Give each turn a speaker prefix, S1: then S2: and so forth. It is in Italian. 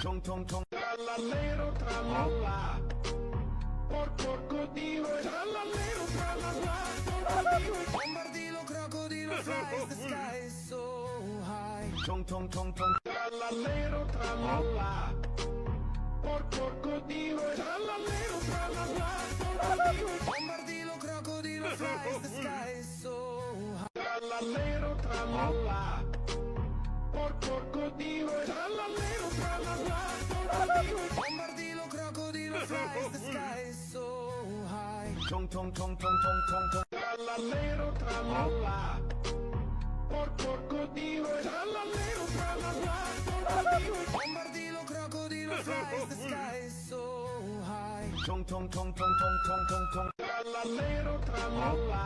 S1: Tong tong tong. Trallallero trallalla. Crocodilo, trallallero trallalla.
S2: Bombardilo, crocodilo flies, the sky is so high.
S1: Tong tong tong tong. Trallallero trallalla. Crocodilo, trallallero trallalla.
S2: Bombardilo, crocodilo flies, the sky is so high.
S1: Trallallero trallalla. Crocodilo, trallallero trallalla.
S2: Bombardilo, crocodilo flies, the sky is so high.
S1: Tong tong tong tong tong tong tong. Trallallero trallalla. Crocodilo, trallallero trallalla.
S2: Bombardilo, crocodilo flies, the sky is so high.
S1: Tong tong tong tong tong tong tong tong. Trallallero trallalla.